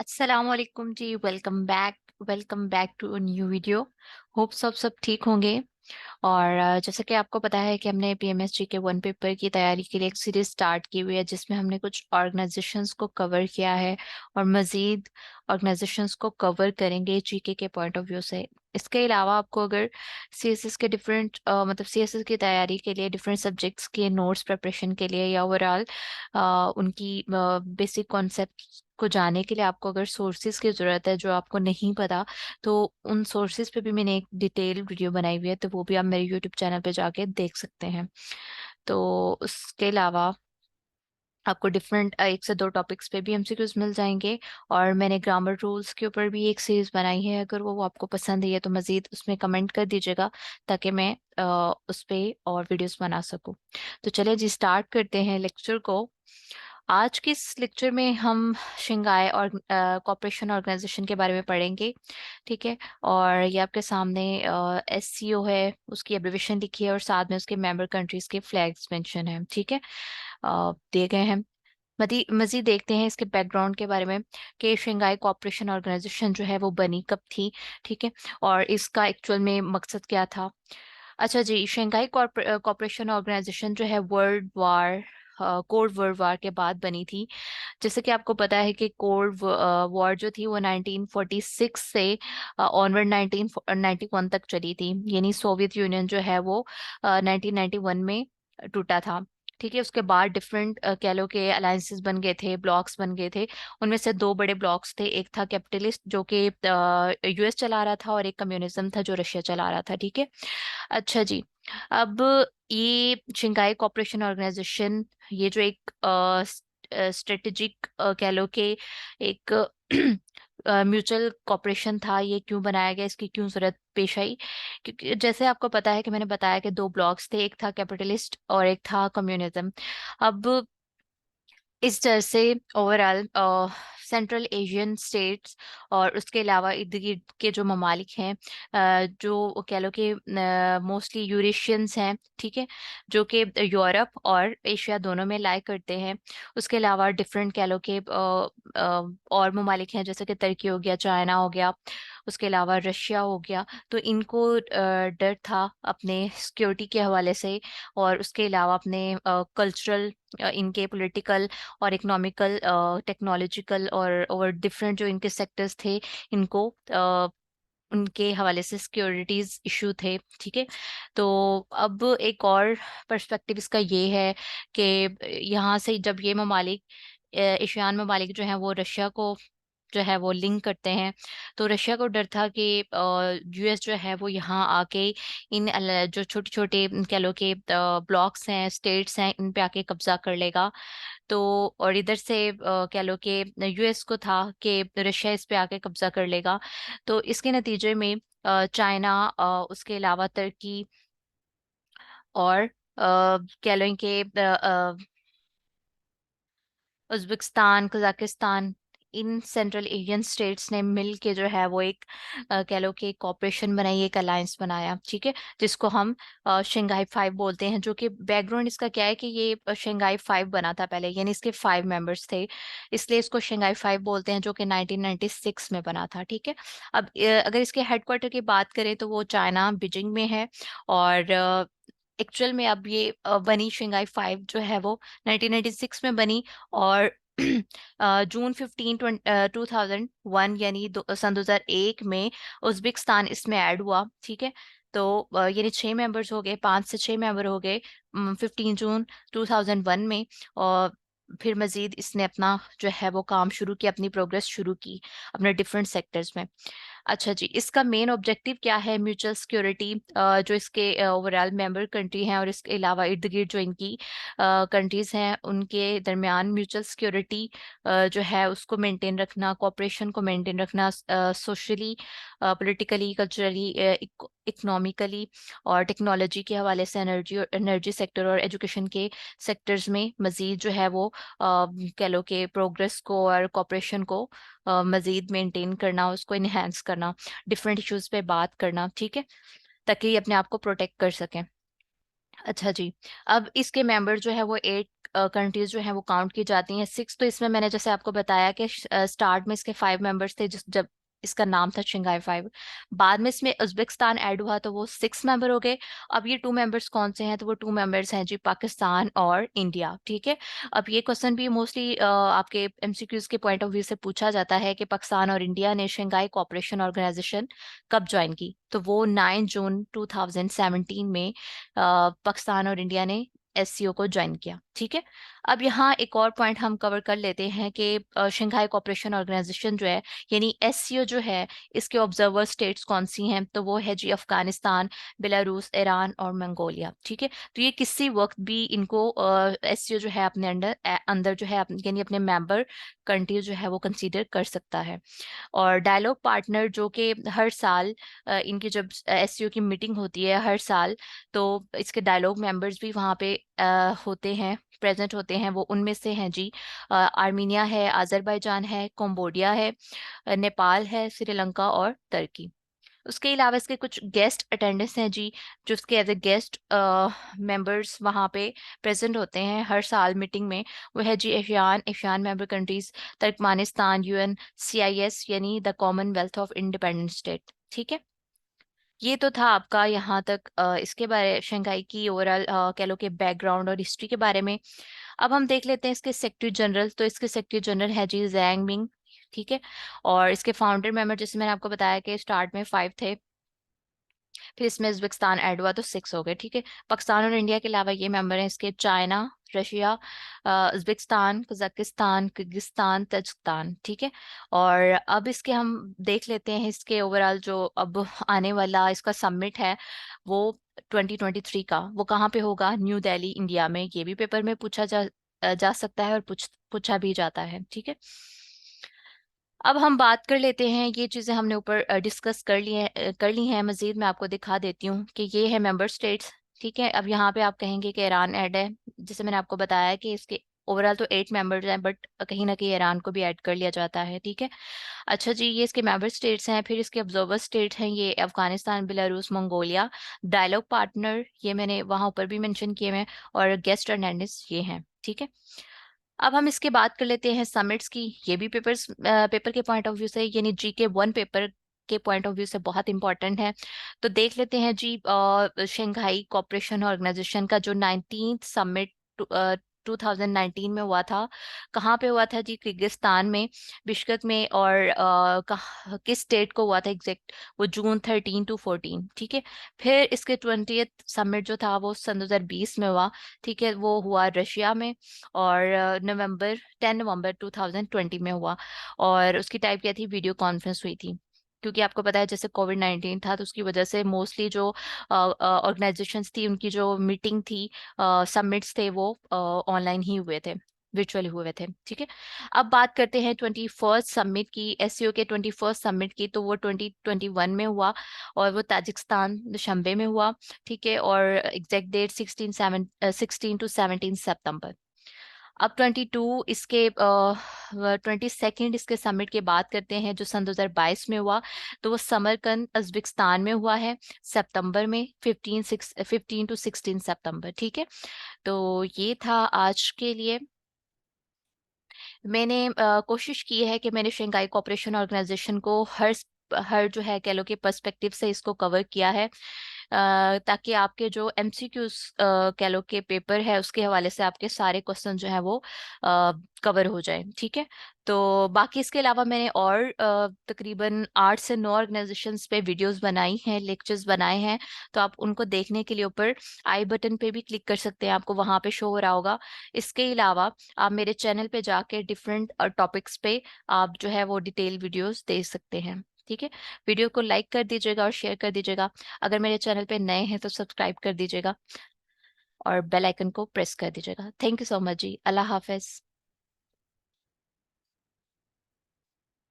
अस्सलाम वालेकुम जी। Welcome back to a new video. Hope सब ठीक होंगे। और जैसा कि आपको पता है कि हमने पीएमएसजी के वन पेपर की तैयारी के लिए एक सीरीज स्टार्ट की हुई है जिसमें हमने कुछ ऑर्गेनाइजेशंस को कवर किया है और मजीद ऑर्गेनाइजेशंस को कवर करेंगे जीके के पॉइंट ऑफ व्यू से। इसके अलावा आपको अगर सीएसएस के डिफरेंट मतलब सीएसएस की तैयारी के लिए डिफरेंट सब्जेक्ट्स के नोट्स प्रिपरेशन के लिए या ओवरऑल उनकी बेसिक कॉन्सेप्ट को जानने के लिए आपको अगर सोर्सेज की ज़रूरत है जो आपको नहीं पता, तो उन सोर्सेज पे भी मैंने एक डिटेल वीडियो बनाई हुई है, तो वो भी आप मेरे यूट्यूब चैनल पे जाके देख सकते हैं। तो उसके अलावा आपको डिफरेंट एक से दो टॉपिक्स पे भी एमसीक्यूज मिल जाएंगे। और मैंने ग्रामर रूल्स के ऊपर भी एक सीरीज बनाई है, अगर वो आपको पसंद है तो मज़ीद उसमें कमेंट कर दीजिएगा ताकि मैं उस पे और वीडियोस बना सकूं। तो चलिए जी, स्टार्ट करते हैं लेक्चर को। आज के इस लेक्चर में हम शंघाई और कॉपरेशन ऑर्गेनाइजेशन के बारे में पढ़ेंगे। ठीक है। और ये आपके सामने एससीओ है, उसकी एब्रिविएशन लिखी है और साथ में उसके मेंबर कंट्रीज के फ्लैग्स मेंशन है। ठीक है, दिए गए हैं। मजीद देखते हैं इसके बैकग्राउंड के बारे में कि शंघाई कॉपरेशन ऑर्गेनाइजेशन जो है वो बनी कब थी। ठीक है, और इसका एक्चुअल में मकसद क्या था। अच्छा जी, शंघाई कॉपरेशन ऑर्गेनाइजेशन जो है कोल्ड वर्ल्ड वार के बाद बनी थी। जैसे कि आपको पता है कि कोल्ड वॉर जो थी वो 1946 से ऑनवर्ड 1991 तक चली थी, यानी सोवियत यूनियन जो है वो 1991 में टूटा था। ठीक है, उसके बाद डिफरेंट कह लो के अलायंसेस बन गए थे, ब्लॉक्स बन गए थे। उनमें से दो बड़े ब्लॉक्स थे, एक था कैपिटलिस्ट जो कि यूएस चला रहा था और एक कम्युनिज्म था जो रशिया चला रहा था। ठीक है। अच्छा जी, अब ये शंघाई कॉपरेशन ऑर्गेनाइजेशन, ये जो एक स्ट्रेटेजिक कह लो कि एक म्यूचुअल कॉपरेशन था, ये क्यों बनाया गया, इसकी क्यों जरूरत पेश आई। क्योंकि जैसे आपको पता है कि मैंने बताया कि दो ब्लॉक्स थे, एक था कैपिटलिस्ट और एक था कम्युनिज्म। अब इस तरह से ओवरऑल सेंट्रल एशियन स्टेट्स और उसके अलावा इर्द गिर्द के जो ममालिक हैं, जो कह लो कि मोस्टली यूरेशियंस हैं। ठीक है, जो कि यूरोप और एशिया दोनों में लाई करते हैं। उसके अलावा डिफरेंट कह लो कि और ममालिक हैं, जैसे कि तुर्की हो गया, चाइना हो गया, उसके अलावा रशिया हो गया। तो इनको डर था अपने सिक्योरिटी के हवाले से और उसके अलावा अपने कल्चरल, इनके पॉलिटिकल और इकोनॉमिकल, टेक्नोलॉजिकल और डिफरेंट जो इनके सेक्टर्स थे, इनको उनके हवाले से सिक्योरिटीज इशू थे। ठीक है, तो अब एक और पर्सपेक्टिव इसका ये है कि यहाँ से जब ये ममालिक, एशियान ममालिक जो हैं वो रशिया को जो है वो लिंक करते हैं, तो रशिया को डर था कि यूएस जो है वो यहाँ आके इन जो छोटे छोटे कह लो कि ब्लॉक्स हैं, स्टेट्स हैं, इन पे आके कब्जा कर लेगा। तो और इधर से कह लो कि यूएस को था कि रशिया इस पे आके कब्जा कर लेगा। तो इसके नतीजे में चाइना, उसके अलावा तुर्की और कह लो कि Uzbekistan, Kazakhstan, in central Asian states ने मिल के जो है वो एक कह लो कि कॉपरेशन बनाई, एक अलायंस बनाया। ठीक है, जिसको हम शंघाई फाइव बोलते हैं। जो कि बैकग्राउंड इसका क्या है कि ये शंघाई फाइव बना था पहले, यानी इसके 5 मेंबर्स थे, इसलिए इसको शंघाई फाइव बोलते हैं, जो कि 1996 में बना था। ठीक है, अब अगर इसके हेडक्वार्टर की बात करें तो वो चाइना बीजिंग में है। और एक्चुअल में अब ये बनी शंघाई फाइव जो है वो 1996 में बनी। और जून 15 2001 यानी सन 2001 में उज्बेकिस्तान इसमें ऐड हुआ। ठीक है, तो यानी 6 मेंबर्स हो गए, 5 से 6 मेंबर हो गए 15 जून 2001 में। और फिर मजीद इसने अपना जो है वो काम शुरू किया, अपनी प्रोग्रेस शुरू की अपने डिफरेंट सेक्टर्स में। अच्छा जी, इसका मेन ऑब्जेक्टिव क्या है, म्यूचुअल सिक्योरिटी, जो इसके ओवरऑल मेंबर कंट्री हैं और इसके अलावा इर्द गिर्द जो इनकी कंट्रीज हैं उनके दरमियान म्यूचुअल सिक्योरिटी जो है उसको मेंटेन रखना, कोऑपरेशन को मेंटेन रखना, सोशली, पॉलिटिकली, कल्चरली, इकोनॉमिकली और टेक्नोलॉजी के हवाले से, एनर्जी सेक्टर और एजुकेशन के सेक्टर्स में मजीद जो है वो कह लो कि प्रोग्रेस को और कोऑपरेशन को मजीद मेंटेन करना, उसको इनहेंस करना, डिफरेंट इश्यूज पे बात करना। ठीक है, ताकि ये अपने आप को प्रोटेक्ट कर सकें। अच्छा जी। अब इसके मेंबर जो है वो 8 कंट्रीज जो है वो काउंट की जाती हैं। 6 तो इसमें मैंने जैसे आपको बताया कि स्टार्ट में इसके 5 मेंबर्स थे, जिस जब इसका नाम था शंघाई 5। बाद में इसमें उज्बेकिस्तान ऐड हुआ तो वो 6 मेंबर हो गए। अब ये 2 मेंबर्स कौन से हैं, तो वो 2 मेंबर्स हैं जी, पाकिस्तान और इंडिया। ठीक है। अब ये क्वेश्चन भी मोस्टली आपके एमसीक्यूज के पॉइंट ऑफ व्यू से पूछा जाता है कि पाकिस्तान और इंडिया ने शंघाई कोऑपरेशन ऑर्गेनाइजेशन कब ज्वाइन की, तो वो 9 जून 2017 में पाकिस्तान और इंडिया ने एससीओ को ज्वाइन किया। ठीक है। अब यहाँ एक और पॉइंट हम कवर कर लेते हैं कि शंघाई कोऑपरेशन ऑर्गेनाइजेशन जो है, यानी एससीओ जो है, इसके ऑब्जर्वर स्टेट्स कौन सी हैं, तो वो है जी अफगानिस्तान, बेलारूस, ईरान और मंगोलिया। ठीक है। तो ये किसी वक्त भी इनको एससीओ जो है अपने अंडर अंदर जो है यानी अपने मेंबर कंट्री जो है वो कंसीडर कर सकता है। और डायलॉग पार्टनर जो कि हर साल इनकी जब एससीओ की मीटिंग होती है हर साल, तो इसके डायलॉग मेंबर्स भी वहाँ पे होते हैं, प्रेजेंट होते हैं। वो उनमें से हैं जी आर्मीनिया है, अजरबैजान है, कंबोडिया है, नेपाल है, श्रीलंका और तुर्की। उसके अलावा इसके कुछ गेस्ट अटेंडेंस हैं जी, जो उसके एज ए गेस्ट मेंबर्स वहाँ पे प्रेजेंट होते हैं हर साल मीटिंग में। वो है जी ASEAN ASEAN member countries, Turkmenistan, UN, CIS यानी the commonwealth of independent state. ठीक है। ये तो था आपका यहाँ तक इसके बारे शंघाई की ओवरऑल कह लो कि बैकग्राउंड और हिस्ट्री के बारे में। अब हम देख लेते हैं इसके सेक्रेटरी जनरल। तो इसके सेक्रेटरी जनरल है जी जैंग मिंग। ठीक है। और इसके फाउंडर मेंबर जैसे मैंने आपको बताया कि स्टार्ट में 5 थे, फिर इसमें उज्बेकिस्तान ऐड हुआ तो 6 हो गए। ठीक है। पाकिस्तान और इंडिया के अलावा ये मेंबर हैं इसके China, Russia, Uzbekistan, Kazakhstan, Kyrgyzstan, Tajikistan. ठीक है। और अब इसके हम देख लेते हैं इसके ओवरऑल जो अब आने वाला इसका समिट है वो 2023 का, वो कहाँ पे होगा, न्यू दिल्ली, इंडिया में। ये भी पेपर में पूछा जा सकता है और पूछा भी जाता है। ठीक है। अब हम बात कर लेते हैं, ये चीज़ें हमने ऊपर डिस्कस कर ली हैं। मजीद मैं आपको दिखा देती हूँ कि ये है मेंबर स्टेट्स। ठीक है। अब यहाँ पे आप कहेंगे कि ईरान ऐड है, जैसे मैंने आपको बताया कि इसके ओवरऑल तो 8 मेंबर्स हैं, बट कहीं ना कहीं ईरान को भी ऐड कर लिया जाता है। ठीक है। अच्छा जी, ये इसके मेंबर स्टेट्स हैं। फिर इसके ऑब्जर्वर स्टेट्स हैं ये Afghanistan, Belarus, Mongolia. Dialogue partner ये मैंने वहाँ ऊपर भी मेंशन किए हैं, और गेस्ट अटेंडेंस ये हैं। ठीक है। अब हम इसके बात कर लेते हैं समिट्स की। ये भी पेपर के पॉइंट ऑफ व्यू से, यानी GK 1 पेपर के पॉइंट ऑफ व्यू से बहुत इंपॉर्टेंट है। तो देख लेते हैं जी, शंघाई कोऑपरेशन ऑर्गेनाइजेशन का जो 19th समिट 2019 में हुआ था, कहाँ पे हुआ था जी, किर्गिस्तान में, बिश्केक में। और किस स्टेट को हुआ था एग्जैक्ट, वो जून 13 to 14। ठीक है। फिर इसके 20th समिट जो था वो सन 2020 में हुआ। ठीक है। वो हुआ रशिया में, और नवंबर 10 नवंबर 2020 में हुआ। और उसकी टाइप क्या थी, वीडियो कॉन्फ्रेंस हुई थी, क्योंकि आपको पता है जैसे कोविड-19 था, तो उसकी वजह से मोस्टली जो ऑर्गेनाइजेशंस थी उनकी जो मीटिंग थी, समिट्स थे, वो ऑनलाइन ही हुए थे, virtually हुए थे। ठीक है। अब बात करते हैं 21st समिट की, एससीओ के 21st समिट की। तो वो 2021 में हुआ, और वो ताजिकिस्तान दुशंबे में हुआ। ठीक है। और एग्जैक्ट डेट 16 to 17 अब 22 इसके समिट की बात करते हैं, जो सन 2022 में हुआ। तो वो समरकंद उज्बेकिस्तान में हुआ है, सितंबर में, 15 to 16 सितंबर। ठीक है। तो ये था आज के लिए। मैंने कोशिश की है कि मैंने शंघाई कोऑपरेशन ऑर्गेनाइजेशन को हर जो है कह लो कि पर्सपेक्टिव से इसको कवर किया है, ताकि आपके जो एमसीक्यूज कह लो के पेपर है उसके हवाले से आपके सारे क्वेश्चन जो है वो कवर हो जाए। ठीक है। तो बाकी इसके अलावा मैंने और तकरीबन 8 से 9 ऑर्गेनाइजेशंस पे वीडियोस बनाई हैं, लेक्चर्स बनाए हैं। तो आप उनको देखने के लिए ऊपर आई बटन पे भी क्लिक कर सकते हैं, आपको वहां पे शो हो रहा होगा। इसके अलावा आप मेरे चैनल पे जाके डिफरेंट टॉपिक्स पे आप जो है वो डिटेल वीडियोस देख सकते हैं। ठीक है। वीडियो को लाइक कर दीजिएगा और शेयर कर दीजिएगा। अगर मेरे चैनल पे नए हैं तो सब्सक्राइब कर दीजिएगा, और बेल आइकन को प्रेस कर दीजिएगा। थैंक यू सो मच जी। अल्लाह हाफिज।